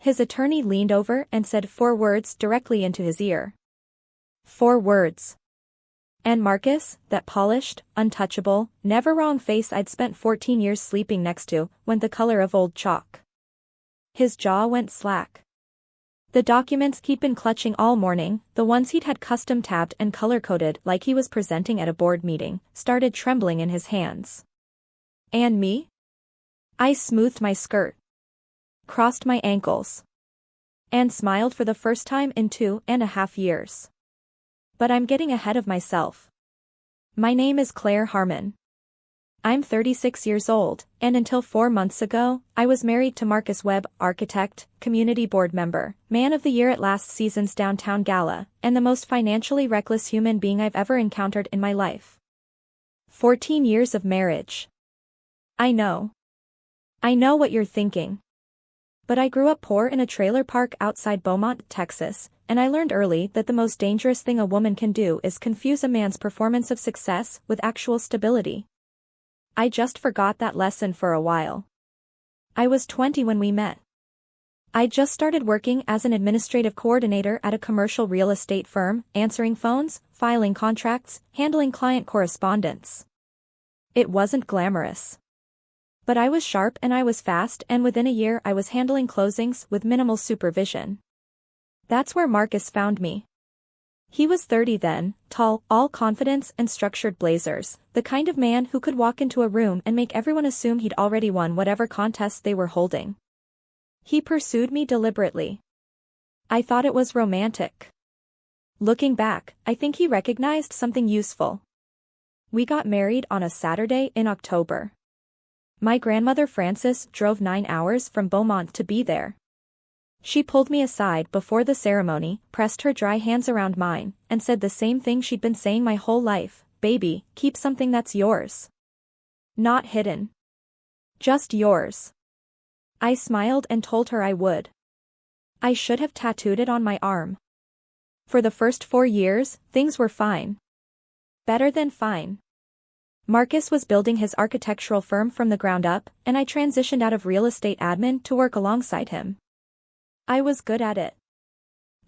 His attorney leaned over and said 4 words directly into his ear. 4 words. And Marcus, that polished, untouchable, never wrong face I'd spent 14 years sleeping next to, went the color of old chalk. His jaw went slack. The documents he'd been clutching all morning, the ones he'd had custom tabbed and color-coded like he was presenting at a board meeting, started trembling in his hands. And me? I smoothed my skirt, crossed my ankles, and smiled for the first time in 2.5 years. But I'm getting ahead of myself. My name is Claire Harmon. I'm 36 years old, and until 4 months ago, I was married to Marcus Webb, architect, community board member, man of the year at last season's downtown gala, and the most financially reckless human being I've ever encountered in my life. 14 years of marriage. I know. I know what you're thinking. But I grew up poor in a trailer park outside Beaumont, Texas, and I learned early that the most dangerous thing a woman can do is confuse a man's performance of success with actual stability. I just forgot that lesson for a while. I was 20 when we met. I just started working as an administrative coordinator at a commercial real estate firm, answering phones, filing contracts, handling client correspondence. It wasn't glamorous. But I was sharp and I was fast, and within a year I was handling closings with minimal supervision. That's where Marcus found me. He was 30 then, tall, all confidence and structured blazers, the kind of man who could walk into a room and make everyone assume he'd already won whatever contest they were holding. He pursued me deliberately. I thought it was romantic. Looking back, I think he recognized something useful. We got married on a Saturday in October. My grandmother Frances drove 9 hours from Beaumont to be there. She pulled me aside before the ceremony, pressed her dry hands around mine, and said the same thing she'd been saying my whole life, "Baby, keep something that's yours. Not hidden. Just yours." I smiled and told her I would. I should have tattooed it on my arm. For the first 4 years, things were fine. Better than fine. Marcus was building his architectural firm from the ground up, and I transitioned out of real estate admin to work alongside him. I was good at it.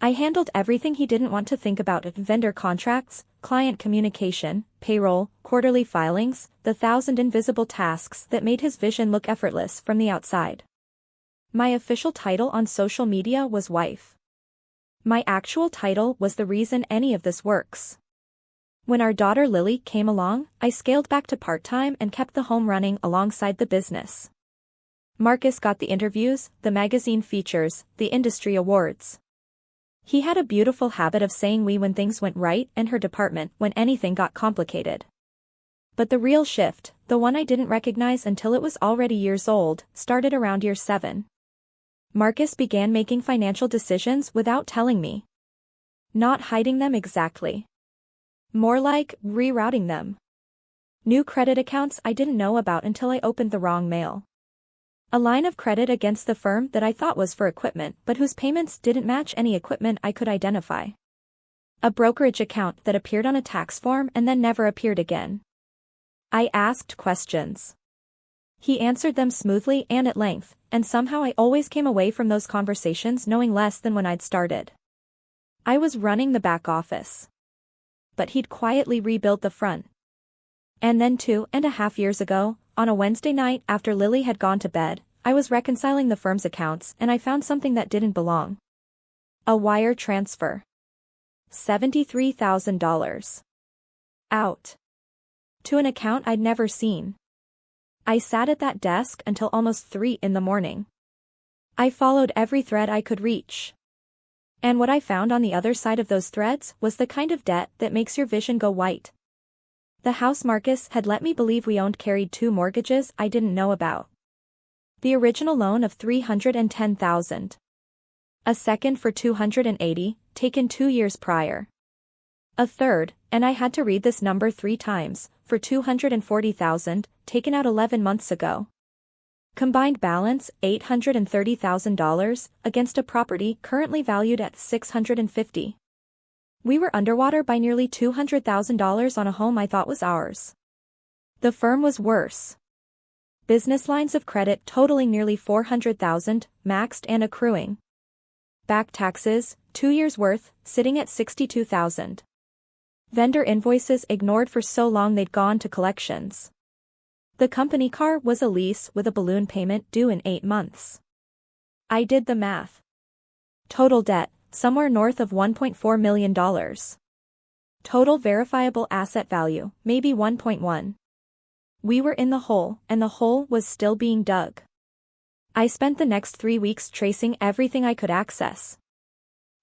I handled everything he didn't want to think about: vendor contracts, client communication, payroll, quarterly filings, the 1,000 invisible tasks that made his vision look effortless from the outside. My official title on social media was wife. My actual title was the reason any of this works. When our daughter Lily came along, I scaled back to part-time and kept the home running alongside the business. Marcus got the interviews, the magazine features, the industry awards. He had a beautiful habit of saying we when things went right, and her department when anything got complicated. But the real shift, the one I didn't recognize until it was already years old, started around year 7. Marcus began making financial decisions without telling me. Not hiding them exactly. More like rerouting them. New credit accounts I didn't know about until I opened the wrong mail. A line of credit against the firm that I thought was for equipment but whose payments didn't match any equipment I could identify. A brokerage account that appeared on a tax form and then never appeared again. I asked questions. He answered them smoothly and at length, and somehow I always came away from those conversations knowing less than when I'd started. I was running the back office. But he'd quietly rebuilt the front. And then 2.5 years ago, on a Wednesday night after Lily had gone to bed, I was reconciling the firm's accounts and I found something that didn't belong. A wire transfer. $73,000. Out. To an account I'd never seen. I sat at that desk until almost 3 in the morning. I followed every thread I could reach. And what I found on the other side of those threads was the kind of debt that makes your vision go white. The house Marcus had let me believe we owned carried 2 mortgages I didn't know about. The original loan of $310,000. A second for $280,000, taken 2 years prior. A third, and I had to read this number 3 times, for $240,000, taken out 11 months ago. Combined balance, $830,000, against a property currently valued at $650,000. We were underwater by nearly $200,000 on a home I thought was ours. The firm was worse. Business lines of credit totaling nearly $400,000, maxed and accruing. Back taxes, 2 years worth, sitting at $62,000. Vendor invoices ignored for so long they'd gone to collections. The company car was a lease with a balloon payment due in 8 months. I did the math. Total debt, somewhere north of $1.4 million. Total verifiable asset value, maybe 1.1. We were in the hole, and the hole was still being dug. I spent the next 3 weeks tracing everything I could access.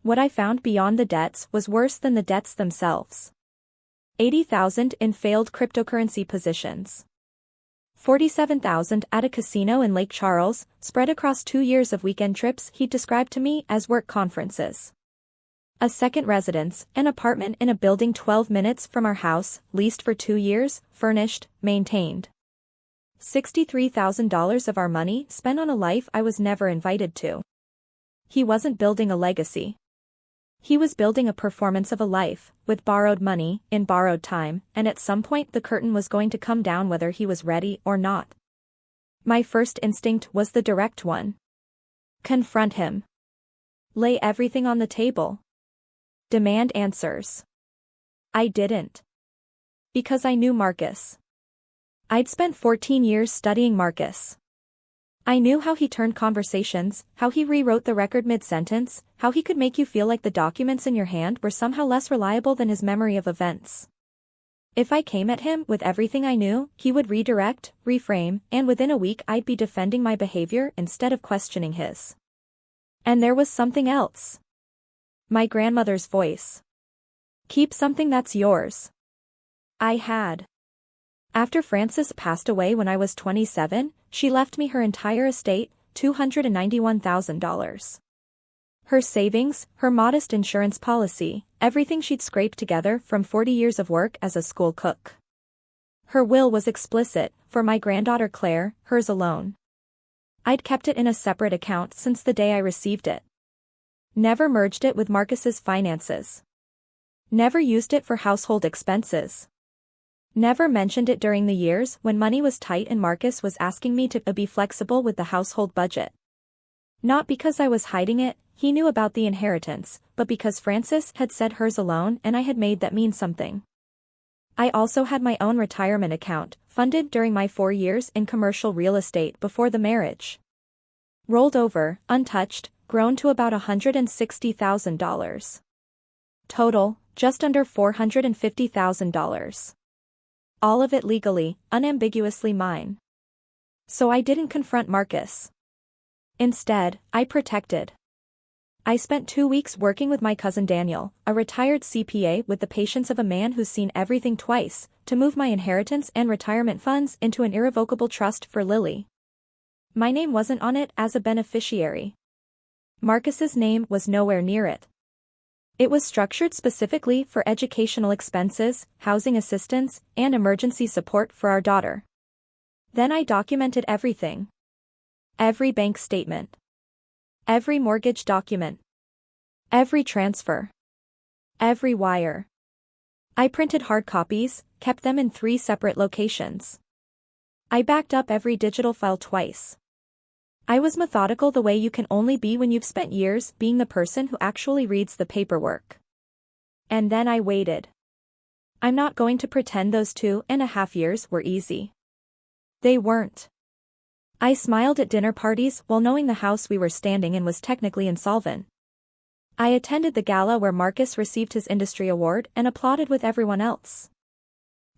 What I found beyond the debts was worse than the debts themselves. 80,000 in failed cryptocurrency positions. 47,000 at a casino in Lake Charles, spread across 2 years of weekend trips he'd described to me as work conferences. A second residence, an apartment in a building 12 minutes from our house, leased for 2 years, furnished, maintained. $63,000 of our money spent on a life I was never invited to. He wasn't building a legacy. He was building a performance of a life, with borrowed money, in borrowed time, and at some point the curtain was going to come down whether he was ready or not. My first instinct was the direct one. Confront him. Lay everything on the table. Demand answers. I didn't. Because I knew Marcus. I'd spent 14 years studying Marcus. I knew how he turned conversations, how he rewrote the record mid-sentence, how he could make you feel like the documents in your hand were somehow less reliable than his memory of events. If I came at him with everything I knew, he would redirect, reframe, and within a week I'd be defending my behavior instead of questioning his. And there was something else. My grandmother's voice. Keep something that's yours. I had. After Frances passed away when I was 27, she left me her entire estate, $291,000. Her savings, her modest insurance policy, everything she'd scraped together from 40 years of work as a school cook. Her will was explicit, for my granddaughter Claire, hers alone. I'd kept it in a separate account since the day I received it. Never merged it with Marcus's finances. Never used it for household expenses. Never mentioned it during the years when money was tight and Marcus was asking me to be flexible with the household budget. Not because I was hiding it, he knew about the inheritance, but because Frances had said hers alone and I had made that mean something. I also had my own retirement account, funded during my 4 years in commercial real estate before the marriage. Rolled over, untouched, grown to about $160,000. Total, just under $450,000. All of it legally, unambiguously mine. So I didn't confront Marcus. Instead, I protected. I spent 2 weeks working with my cousin Daniel, a retired CPA with the patience of a man who's seen everything twice, to move my inheritance and retirement funds into an irrevocable trust for Lily. My name wasn't on it as a beneficiary. Marcus's name was nowhere near it. It was structured specifically for educational expenses, housing assistance, and emergency support for our daughter. Then I documented everything. Every bank statement. Every mortgage document. Every transfer. Every wire. I printed hard copies, kept them in 3 separate locations. I backed up every digital file twice. I was methodical the way you can only be when you've spent years being the person who actually reads the paperwork. And then I waited. I'm not going to pretend those 2.5 years were easy. They weren't. I smiled at dinner parties while knowing the house we were standing in was technically insolvent. I attended the gala where Marcus received his industry award and applauded with everyone else.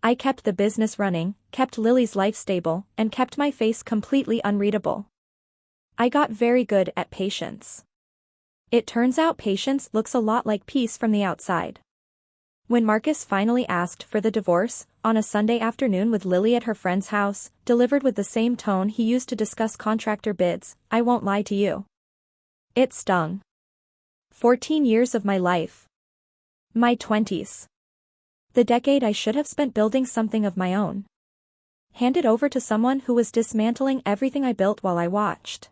I kept the business running, kept Lily's life stable, and kept my face completely unreadable. I got very good at patience. It turns out patience looks a lot like peace from the outside. When Marcus finally asked for the divorce, on a Sunday afternoon with Lily at her friend's house, delivered with the same tone he used to discuss contractor bids, I won't lie to you. It stung. 14 years of my life. My 20s. The decade I should have spent building something of my own. Handed over to someone who was dismantling everything I built while I watched.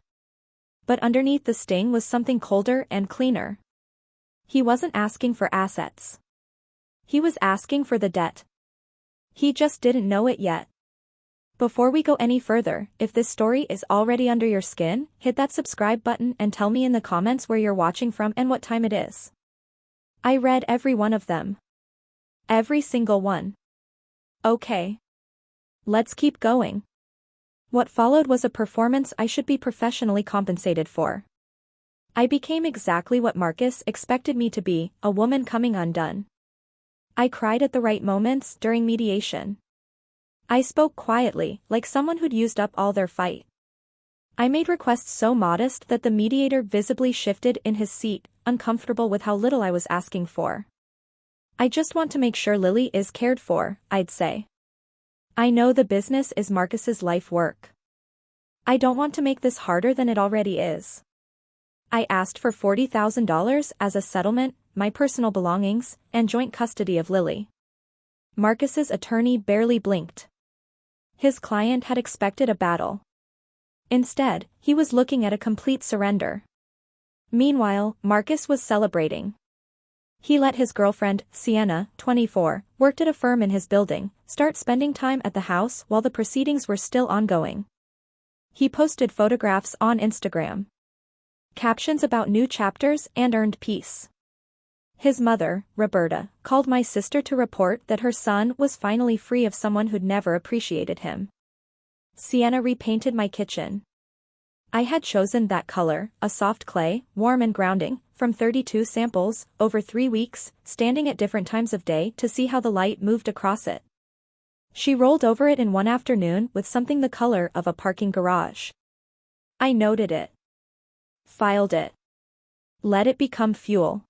But underneath the sting was something colder and cleaner. He wasn't asking for assets. He was asking for the debt. He just didn't know it yet. Before we go any further, if this story is already under your skin, hit that subscribe button and tell me in the comments where you're watching from and what time it is. I read every one of them. Every single one. Okay. Let's keep going. What followed was a performance I should be professionally compensated for. I became exactly what Marcus expected me to be, a woman coming undone. I cried at the right moments during mediation. I spoke quietly, like someone who'd used up all their fight. I made requests so modest that the mediator visibly shifted in his seat, uncomfortable with how little I was asking for. I just want to make sure Lily is cared for, I'd say. I know the business is Marcus's life work. I don't want to make this harder than it already is. I asked for $40,000 as a settlement, my personal belongings, and joint custody of Lily. Marcus's attorney barely blinked. His client had expected a battle. Instead, he was looking at a complete surrender. Meanwhile, Marcus was celebrating. He let his girlfriend, Sienna, 24, worked at a firm in his building, start spending time at the house while the proceedings were still ongoing. He posted photographs on Instagram. Captions about new chapters and earned peace. His mother, Roberta, called my sister to report that her son was finally free of someone who'd never appreciated him. Sienna repainted my kitchen. I had chosen that color, a soft clay, warm and grounding, from 32 samples, over 3 weeks, standing at different times of day to see how the light moved across it. She rolled over it in one afternoon with something the color of a parking garage. I noted it. Filed it. Let it become fuel.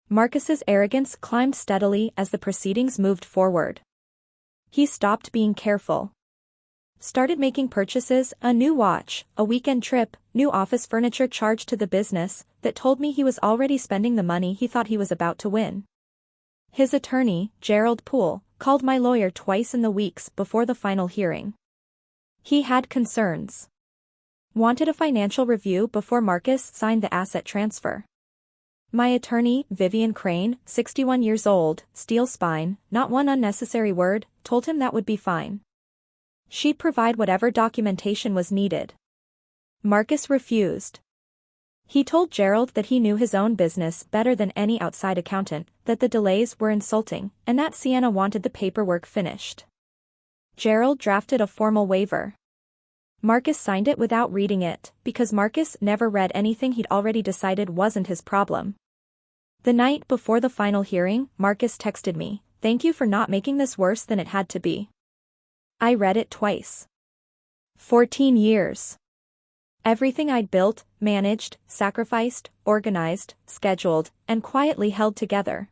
Marcus's arrogance climbed steadily as the proceedings moved forward. He stopped being careful. Started making purchases, a new watch, a weekend trip, new office furniture charged to the business, that told me he was already spending the money he thought he was about to win. His attorney, Gerald Poole, called my lawyer twice in the weeks before the final hearing. He had concerns. Wanted a financial review before Marcus signed the asset transfer. My attorney, Vivian Crane, 61 years old, steel spine, not one unnecessary word, told him that would be fine. She'd provide whatever documentation was needed. Marcus refused. He told Gerald that he knew his own business better than any outside accountant, that the delays were insulting, and that Sienna wanted the paperwork finished. Gerald drafted a formal waiver. Marcus signed it without reading it, because Marcus never read anything he'd already decided wasn't his problem. The night before the final hearing, Marcus texted me, "Thank you for not making this worse than it had to be." I read it twice. 14 years. Everything I'd built, managed, sacrificed, organized, scheduled, and quietly held together.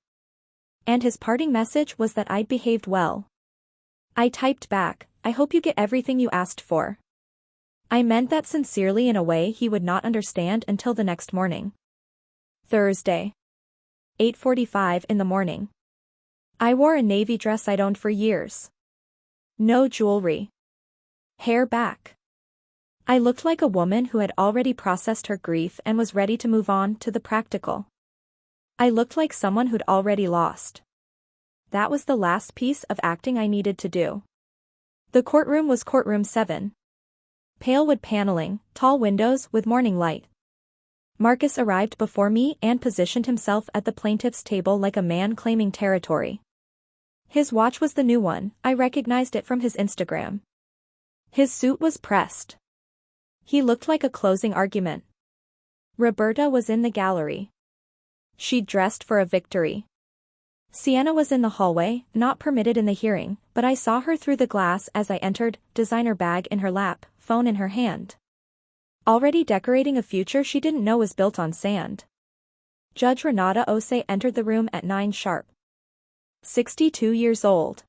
And his parting message was that I'd behaved well. I typed back, "I hope you get everything you asked for." I meant that sincerely in a way he would not understand until the next morning. Thursday. 8:45 in the morning. I wore a navy dress I'd owned for years. No jewelry. Hair back. I looked like a woman who had already processed her grief and was ready to move on to the practical. I looked like someone who'd already lost. That was the last piece of acting I needed to do. The courtroom was courtroom 7. Pale wood paneling, tall windows with morning light. Marcus arrived before me and positioned himself at the plaintiff's table like a man claiming territory. His watch was the new one, I recognized it from his Instagram. His suit was pressed. He looked like a closing argument. Roberta was in the gallery. She'd dressed for a victory. Sienna was in the hallway, not permitted in the hearing, but I saw her through the glass as I entered, designer bag in her lap, phone in her hand. Already decorating a future she didn't know was built on sand. Judge Renata Osei entered the room at 9 sharp. 62 years old.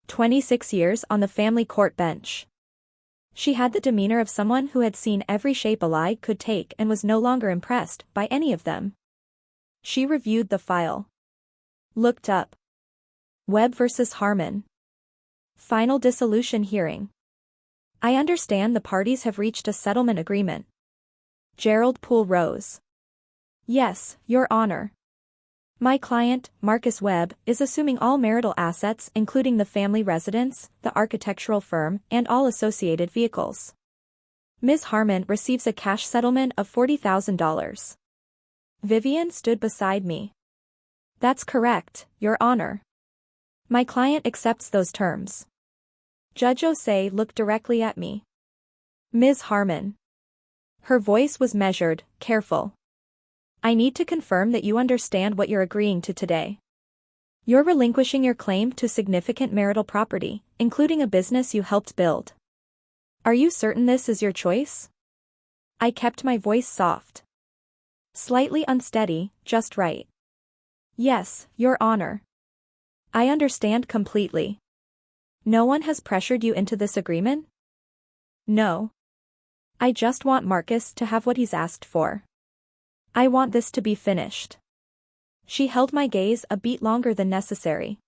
26 years on the family court bench. She had the demeanor of someone who had seen every shape a lie could take and was no longer impressed by any of them. She reviewed the file. Looked up. Webb versus Harmon. Final dissolution hearing. I understand the parties have reached a settlement agreement. Gerald Poole rose. Yes, Your Honor. My client, Marcus Webb, is assuming all marital assets including the family residence, the architectural firm, and all associated vehicles. Ms. Harmon receives a cash settlement of $40,000. Vivian stood beside me. That's correct, Your Honor. My client accepts those terms. Judge Osei looked directly at me. Ms. Harmon. Her voice was measured, careful. I need to confirm that you understand what you're agreeing to today. You're relinquishing your claim to significant marital property, including a business you helped build. Are you certain this is your choice? I kept my voice soft. Slightly unsteady, just right. Yes, Your Honor. I understand completely. No one has pressured you into this agreement? No. I just want Marcus to have what he's asked for. I want this to be finished. She held my gaze a beat longer than necessary.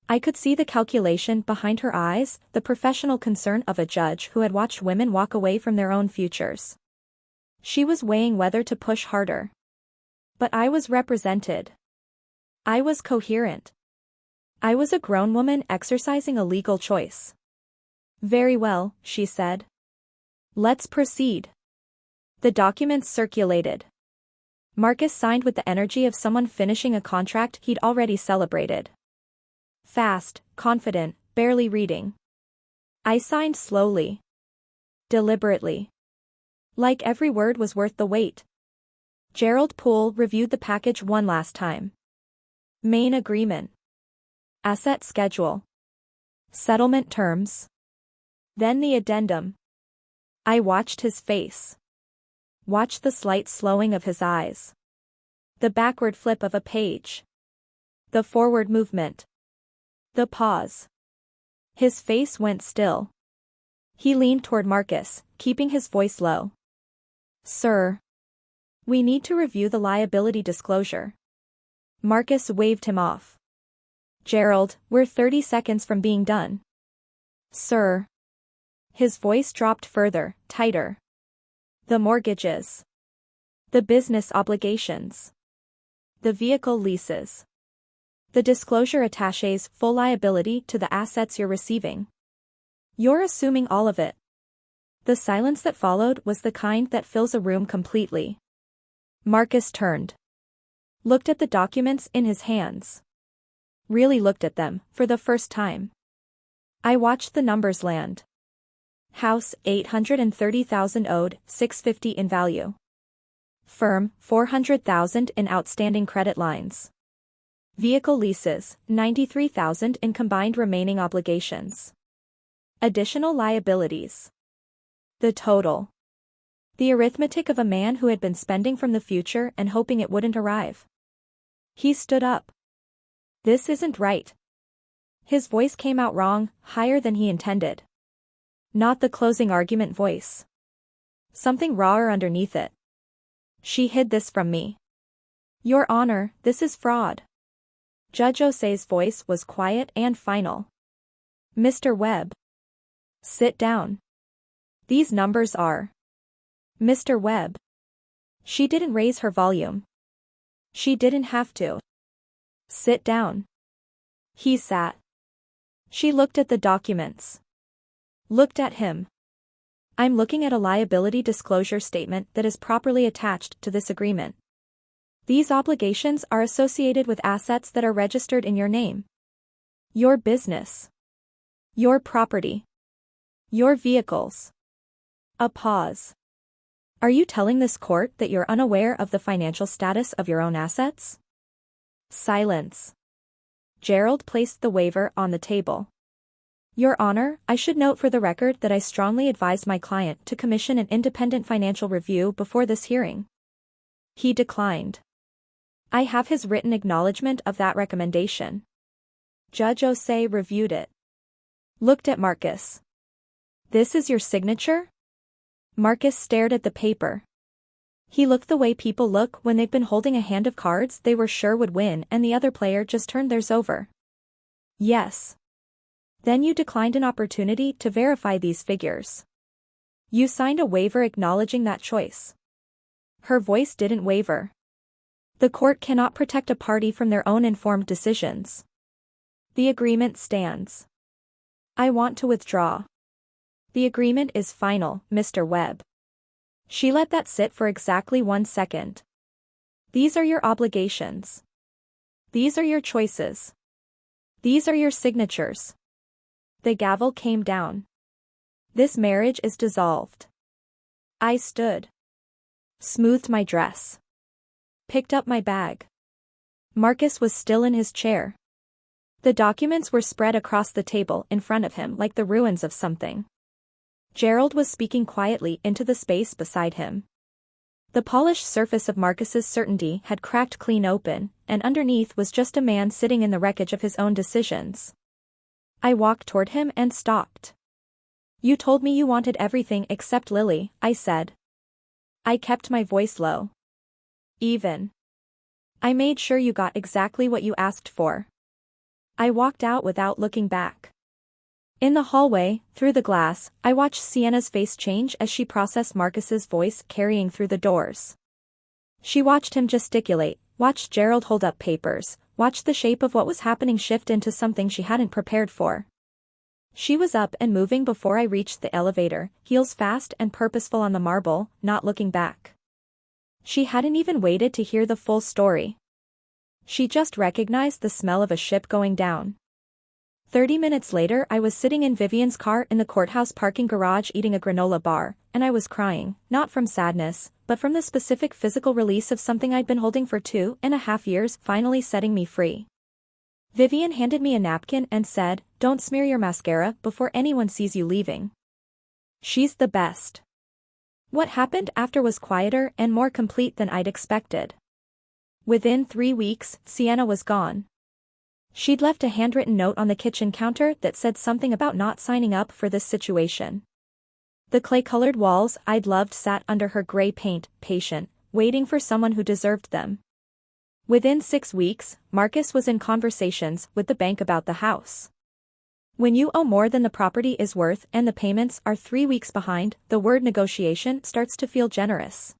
I could see the calculation behind her eyes, the professional concern of a judge who had watched women walk away from their own futures. She was weighing whether to push harder. But I was represented. I was coherent. I was a grown woman exercising a legal choice. Very well, she said. Let's proceed. The documents circulated. Marcus signed with the energy of someone finishing a contract he'd already celebrated. Fast, confident, barely reading. I signed slowly. Deliberately. Like every word was worth the wait. Gerald Poole reviewed the package one last time. Main agreement. Asset schedule. Settlement terms. Then the addendum. I watched his face. Watched the slight slowing of his eyes. The backward flip of a page. The forward movement. The pause. His face went still. He leaned toward Marcus, keeping his voice low. Sir. We need to review the liability disclosure. Marcus waved him off. Gerald, we're 30 seconds from being done. Sir. His voice dropped further, tighter. The mortgages. The business obligations. The vehicle leases. The disclosure attaches full liability to the assets you're receiving. You're assuming all of it. The silence that followed was the kind that fills a room completely. Marcus turned. Looked at the documents in his hands. Really looked at them, for the first time. I watched the numbers land. House, $830,000 owed, $650 in value. Firm, $400,000 in outstanding credit lines. Vehicle leases, $93,000 in combined remaining obligations. Additional liabilities. The total. The arithmetic of a man who had been spending from the future and hoping it wouldn't arrive. He stood up. This isn't right. His voice came out wrong, higher than he intended. Not the closing argument voice. Something rawer underneath it. She hid this from me. Your Honor, this is fraud. Judge Osei's voice was quiet and final. Mr. Webb. Sit down. These numbers are. Mr. Webb. She didn't raise her volume. She didn't have to. Sit down. He sat. She looked at the documents. Looked at him. I'm looking at a liability disclosure statement that is properly attached to this agreement. These obligations are associated with assets that are registered in your name. Your business. Your property. Your vehicles. A pause. Are you telling this court that you're unaware of the financial status of your own assets? Silence. Gerald placed the waiver on the table. Your Honor, I should note for the record that I strongly advised my client to commission an independent financial review before this hearing. He declined. I have his written acknowledgement of that recommendation. Judge Osei reviewed it. Looked at Marcus. This is your signature? Marcus stared at the paper. He looked the way people look when they've been holding a hand of cards they were sure would win and the other player just turned theirs over. Yes. Then you declined an opportunity to verify these figures. You signed a waiver acknowledging that choice. Her voice didn't waver. The court cannot protect a party from their own informed decisions. The agreement stands. I want to withdraw. The agreement is final, Mr. Webb. She let that sit for exactly 1 second. These are your obligations. These are your choices. These are your signatures. The gavel came down. This marriage is dissolved. I stood. Smoothed my dress. Picked up my bag. Marcus was still in his chair. The documents were spread across the table in front of him like the ruins of something. Gerald was speaking quietly into the space beside him. The polished surface of Marcus's certainty had cracked clean open, and underneath was just a man sitting in the wreckage of his own decisions. I walked toward him and stopped. You told me you wanted everything except Lily, I said. I kept my voice low. Even. I made sure you got exactly what you asked for. I walked out without looking back. In the hallway, through the glass, I watched Sienna's face change as she processed Marcus's voice carrying through the doors. She watched him gesticulate, watched Gerald hold up papers, watched the shape of what was happening shift into something she hadn't prepared for. She was up and moving before I reached the elevator, heels fast and purposeful on the marble, not looking back. She hadn't even waited to hear the full story. She just recognized the smell of a ship going down. 30 minutes later I was sitting in Vivian's car in the courthouse parking garage eating a granola bar, and I was crying, not from sadness, but from the specific physical release of something I'd been holding for 2.5 years finally setting me free. Vivian handed me a napkin and said, "Don't smear your mascara before anyone sees you leaving." She's the best. What happened after was quieter and more complete than I'd expected. Within 3 weeks, Sienna was gone. She'd left a handwritten note on the kitchen counter that said something about not signing up for this situation. The clay-colored walls I'd loved sat under her gray paint, patient, waiting for someone who deserved them. Within 6 weeks, Marcus was in conversations with the bank about the house. When you owe more than the property is worth and the payments are 3 weeks behind, the word negotiation starts to feel generous.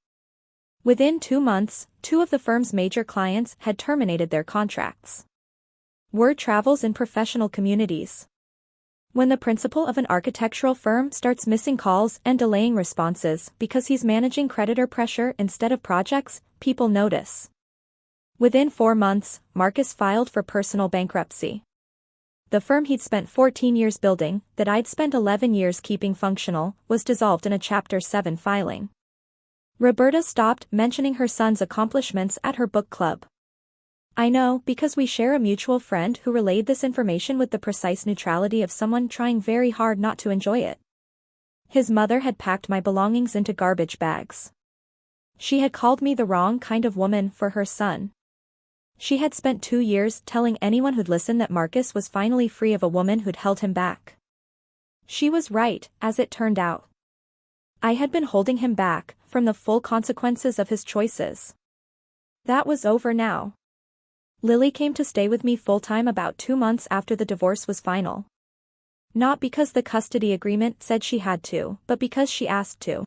Within 2 months, 2 of the firm's major clients had terminated their contracts. Word travels in professional communities. When the principal of an architectural firm starts missing calls and delaying responses because he's managing creditor pressure instead of projects, people notice. Within 4 months, Marcus filed for personal bankruptcy. The firm he'd spent 14 years building, that I'd spent 11 years keeping functional, was dissolved in a Chapter 7 filing. Roberta stopped mentioning her son's accomplishments at her book club. I know, because we share a mutual friend who relayed this information with the precise neutrality of someone trying very hard not to enjoy it. His mother had packed my belongings into garbage bags. She had called me the wrong kind of woman for her son. She had spent 2 years telling anyone who'd listen that Marcus was finally free of a woman who'd held him back. She was right, as it turned out. I had been holding him back from the full consequences of his choices. That was over now. Lily came to stay with me full-time about 2 months after the divorce was final. Not because the custody agreement said she had to, but because she asked to.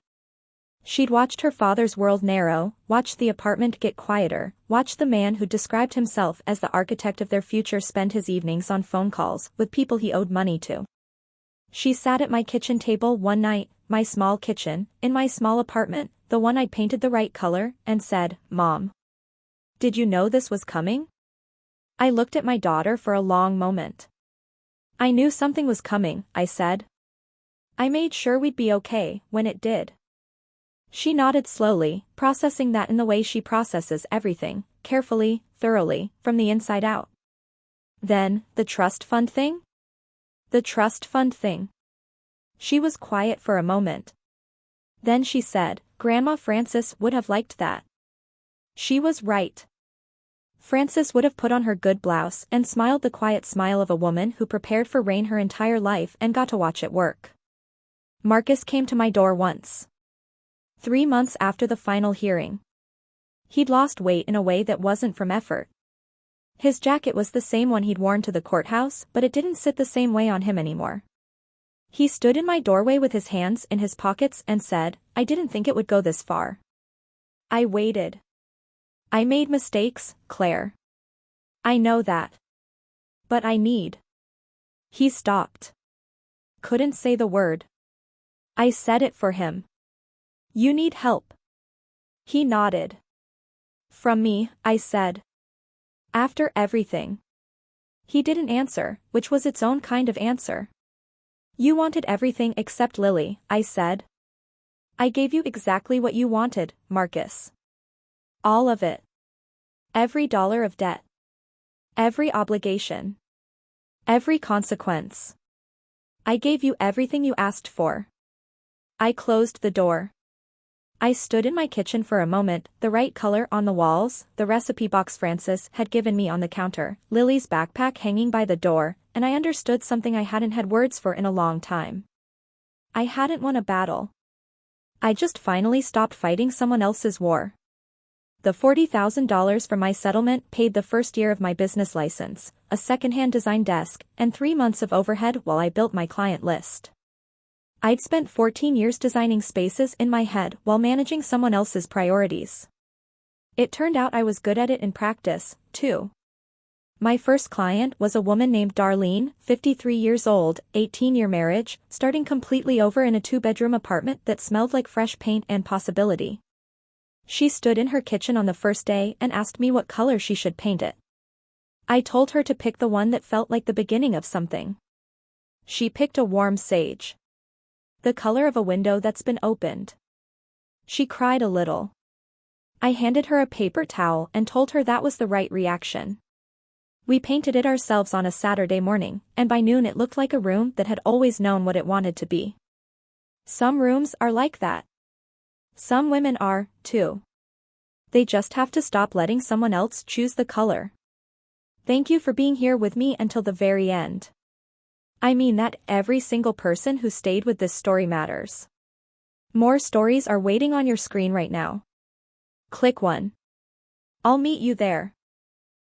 She'd watched her father's world narrow, watched the apartment get quieter, watched the man who described himself as the architect of their future spend his evenings on phone calls with people he owed money to. She sat at my kitchen table one night, my small kitchen, in my small apartment, the one I'd painted the right color, and said, "Mom, did you know this was coming?" I looked at my daughter for a long moment. "I knew something was coming," I said. "I made sure we'd be okay when it did." She nodded slowly, processing that in the way she processes everything, carefully, thoroughly, from the inside out. "Then, the trust fund thing?" "The trust fund thing." She was quiet for a moment. Then she said, "Grandma Frances would have liked that." She was right. Frances would have put on her good blouse and smiled the quiet smile of a woman who prepared for rain her entire life and got to watch it work. Marcus came to my door once. 3 months after the final hearing. He'd lost weight in a way that wasn't from effort. His jacket was the same one he'd worn to the courthouse, but it didn't sit the same way on him anymore. He stood in my doorway with his hands in his pockets and said, "I didn't think it would go this far." I waited. I made mistakes, Claire. I know that. But I need. He stopped. Couldn't say the word. I said it for him. You need help. He nodded. From me, I said. After everything. He didn't answer, which was its own kind of answer. You wanted everything except Lily, I said. I gave you exactly what you wanted, Marcus. All of it. Every dollar of debt. Every obligation. Every consequence. I gave you everything you asked for. I closed the door. I stood in my kitchen for a moment, the right color on the walls, the recipe box Francis had given me on the counter, Lily's backpack hanging by the door, and I understood something I hadn't had words for in a long time. I hadn't won a battle. I just finally stopped fighting someone else's war. The $40,000 from my settlement paid the first year of my business license, a secondhand design desk, and 3 months of overhead while I built my client list. I'd spent 14 years designing spaces in my head while managing someone else's priorities. It turned out I was good at it in practice, too. My first client was a woman named Darlene, 53 years old, 18-year marriage, starting completely over in a 2-bedroom apartment that smelled like fresh paint and possibility. She stood in her kitchen on the first day and asked me what color she should paint it. I told her to pick the one that felt like the beginning of something. She picked a warm sage. The color of a window that's been opened. She cried a little. I handed her a paper towel and told her that was the right reaction. We painted it ourselves on a Saturday morning, and by noon it looked like a room that had always known what it wanted to be. Some rooms are like that. Some women are, too. They just have to stop letting someone else choose the color. Thank you for being here with me until the very end. I mean that every single person who stayed with this story matters. More stories are waiting on your screen right now. Click one. I'll meet you there.